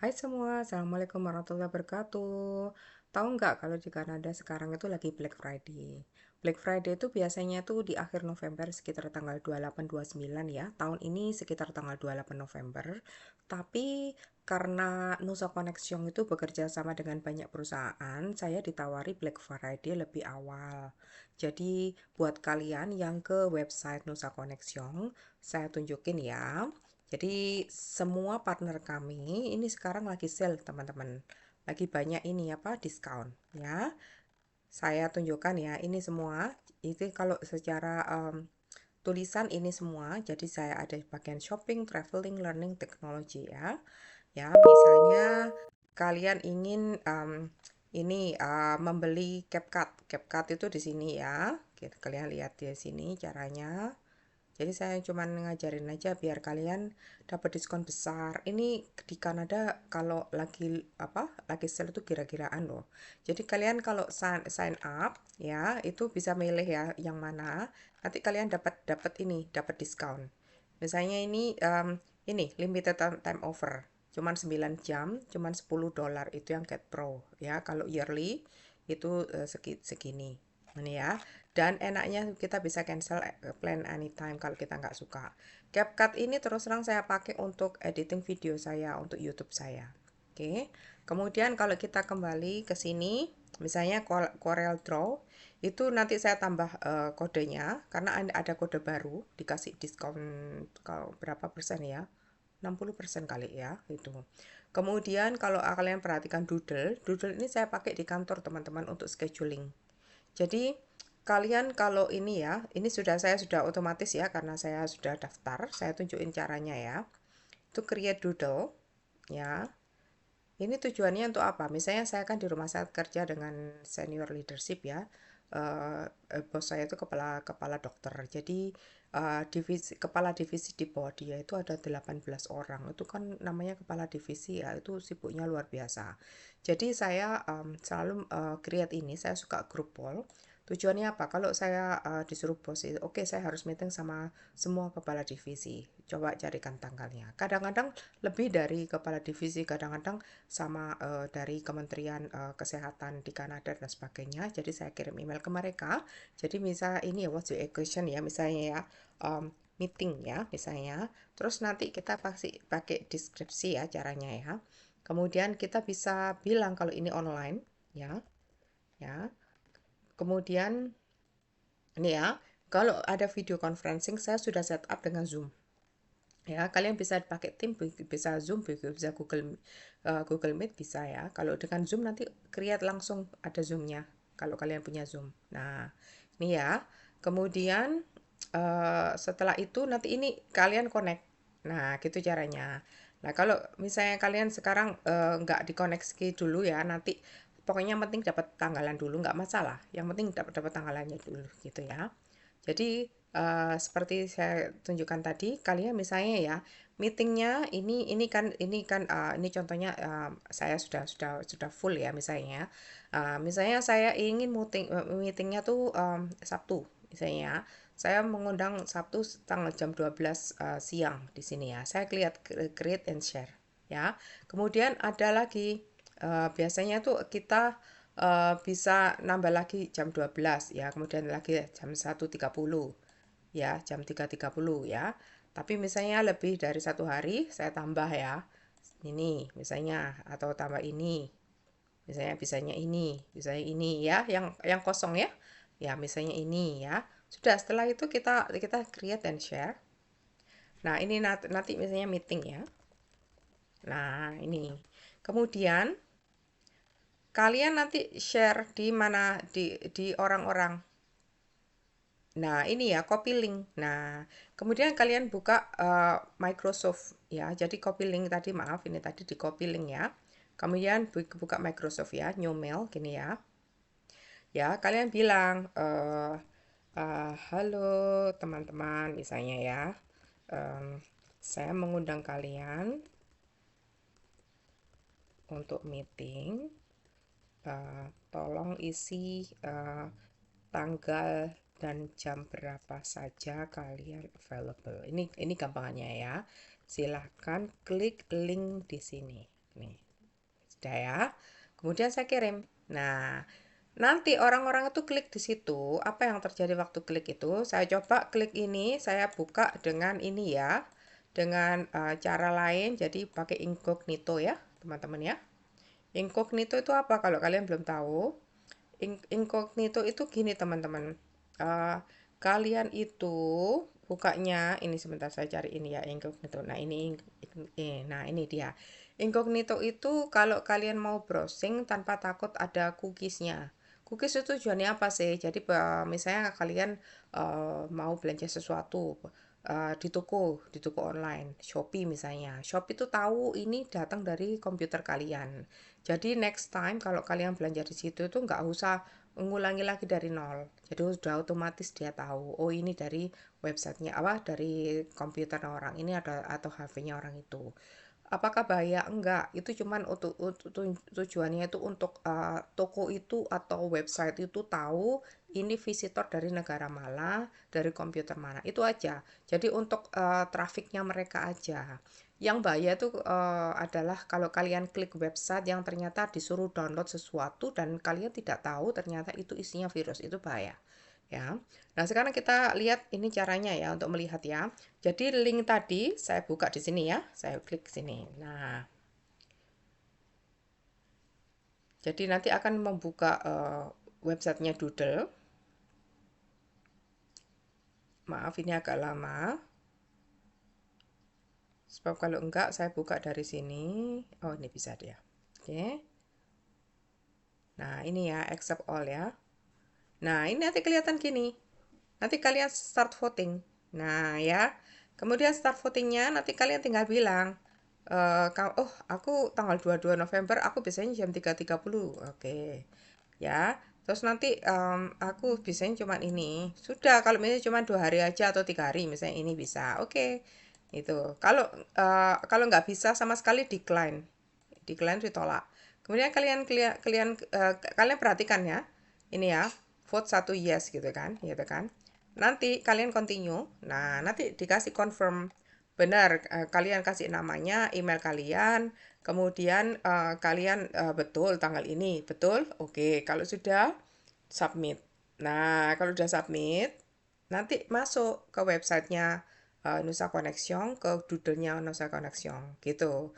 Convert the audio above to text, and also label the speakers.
Speaker 1: Hai semua, Assalamualaikum warahmatullahi wabarakatuh. Tahu nggak kalau di Kanada sekarang itu lagi Black Friday. Black Friday itu biasanya tuh di akhir November sekitar tanggal 28-29 ya. Tahun ini sekitar tanggal 28 November. Tapi karena Nusa Connection itu bekerja sama dengan banyak perusahaan, saya ditawari Black Friday lebih awal. Jadi buat kalian yang ke website Nusa Connection, saya tunjukin ya. Jadi semua partner kami ini sekarang lagi sale teman-teman. Lagi banyak ini apa diskon ya. Saya tunjukkan ya ini semua. Itu kalau secara tulisan ini semua. Jadi saya ada di bagian shopping, traveling, learning, technology ya. Ya misalnya kalian ingin ini membeli CapCut. CapCut itu di sini ya. Kalian lihat di sini caranya. Jadi saya cuma ngajarin aja biar kalian dapat diskon besar. Ini di Kanada kalau lagi apa? Lagi sale itu kira-kiraan loh. Jadi kalian kalau sign up ya, itu bisa milih ya yang mana. Nanti kalian dapat dapat ini, dapat diskon. Misalnya ini limited time offer. Cuman 9 jam, cuman $10 itu yang Get Pro ya. Kalau yearly itu segini. Ini ya. Dan enaknya kita bisa cancel plan anytime kalau kita nggak suka. CapCut ini terus terang saya pakai untuk editing video saya, untuk YouTube saya. Oke. Kemudian kalau kita kembali ke sini, misalnya Corel Draw, itu nanti saya tambah kodenya, karena ada kode baru, dikasih diskon kalau berapa persen ya? 60% kali ya, itu. Kemudian kalau kalian perhatikan Doodle ini saya pakai di kantor teman-teman untuk scheduling. Jadi kalian kalau ini ya, ini saya sudah otomatis ya karena saya sudah daftar. Saya tunjukin caranya ya. Itu create doodle ya. Ini tujuannya untuk apa? Misalnya saya kan di rumah saya kerja dengan senior leadership ya. Bos saya itu kepala kepala dokter. Jadi kepala divisi di bawah dia itu ada 18 orang. Itu kan namanya kepala divisi ya. Itu sibuknya luar biasa. Jadi saya selalu create ini. Saya suka group poll. Tujuannya apa? Kalau saya disuruh bos, oke, saya harus meeting sama semua kepala divisi. Coba carikan tanggalnya. Kadang-kadang lebih dari kepala divisi, kadang-kadang sama dari Kementerian Kesehatan di Kanada dan sebagainya. Jadi saya kirim email ke mereka. Jadi misal ini ya what's your question ya, misalnya ya meeting ya, misalnya. Terus nanti kita pasti pakai deskripsi ya caranya ya. Kemudian kita bisa bilang kalau ini online ya, ya. Kemudian ini ya, kalau ada video conferencing saya sudah set up dengan Zoom. Ya, kalian bisa pakai tim, bisa Zoom, bisa Google Meet bisa ya. Kalau dengan Zoom nanti create langsung ada Zoom-nya kalau kalian punya Zoom. Nah, ini ya. Kemudian setelah itu nanti ini kalian connect. Nah, gitu caranya. Nah, kalau misalnya kalian sekarang nggak dikoneksi dulu ya, nanti pokoknya yang penting dapat tanggalan dulu nggak masalah. Yang penting dapat dapat tanggalannya dulu gitu ya. Jadi seperti saya tunjukkan tadi, kalian misalnya ya meetingnya ini contohnya saya sudah full ya misalnya. Misalnya saya ingin meetingnya tuh Sabtu misalnya. Saya mengundang Sabtu tanggal jam 12 siang di sini ya. Saya create and share ya. Kemudian ada lagi biasanya tuh kita bisa nambah lagi jam 12 ya, kemudian lagi jam 1.30 ya, jam 3.30 ya. Tapi misalnya lebih dari satu hari saya tambah ya. Ini misalnya atau tambah ini. Misalnya bisanya ini ya, yang kosong ya. Ya, misalnya ini ya. Sudah setelah itu kita create and share. Nah, ini nanti misalnya meeting ya. Nah, ini. Kemudian kalian nanti share di mana di orang-orang. Nah, ini ya copy link. Nah, kemudian kalian buka Microsoft ya. Jadi copy link tadi, maaf ini tadi di copy link ya. Kemudian buka Microsoft ya, new mail gini ya. Ya, kalian bilang halo teman-teman misalnya ya. Em, saya mengundang kalian untuk meeting. Tolong isi tanggal dan jam berapa saja kalian available. Ini gampangannya ya. Silahkan klik link di sini. Nih, sudah ya. Kemudian saya kirim. Nah, nanti orang-orang itu klik di situ, apa yang terjadi waktu klik itu? Saya coba klik ini, saya buka dengan ini ya, dengan cara lain, jadi pakai incognito ya, teman-teman ya. Incognito itu apa kalau kalian belum tahu? Incognito itu gini teman-teman. Eh, Kalian itu bukanya ini sebentar saya cari ini ya incognito. Nah nah ini dia. Incognito itu kalau kalian mau browsing tanpa takut ada cookiesnya. Cookies itu tujuannya apa sih? Jadi misalnya kalian mau belanja sesuatu di toko online, Shopee misalnya. Shopee itu tahu ini datang dari komputer kalian. Jadi next time kalau kalian belanja di situ itu nggak usah mengulangi lagi dari nol. Jadi sudah otomatis dia tahu, oh ini dari websitenya apa dari komputer orang ini ada atau HP-nya orang itu. Apakah bahaya? Enggak. Itu cuman untuk tujuannya itu untuk toko itu atau website itu tahu ini visitor dari negara mana, dari komputer mana. Itu aja. Jadi untuk trafiknya mereka aja. Yang bahaya itu adalah kalau kalian klik website yang ternyata disuruh download sesuatu dan kalian tidak tahu ternyata itu isinya virus. Itu bahaya. Ya. Nah, sekarang kita lihat ini caranya ya untuk melihat ya. Jadi link tadi saya buka di sini ya. Saya klik sini. Nah, jadi nanti akan membuka websitenya Doodle. Maaf ini agak lama. Sebab kalau enggak saya buka dari sini. Oh, ini bisa dia. Oke. Nah, ini ya accept all ya. Nah, ini nanti kelihatan gini. Nanti kalian start voting. Nah, ya. Kemudian start votingnya nanti kalian tinggal bilang, oh aku tanggal 22 November aku biasanya jam 3.30. Oke. Ya. Terus nanti aku biasanya cuma ini. Sudah, kalau misalnya cuma 2 hari aja atau 3 hari, misalnya ini bisa. Oke. Itu. Kalau nggak bisa sama sekali decline. Decline ditolak. Kemudian kalian perhatikan ya. Ini ya, vote satu yes gitu kan. Nanti kalian continue. Nah, nanti dikasih confirm benar kalian kasih namanya, email kalian, kemudian kalian betul tanggal ini, betul? Oke, kalau sudah submit. Nah, kalau sudah submit, nanti masuk ke websitenya Nusa Connection, ke doodle-nya Nusa Connection gitu.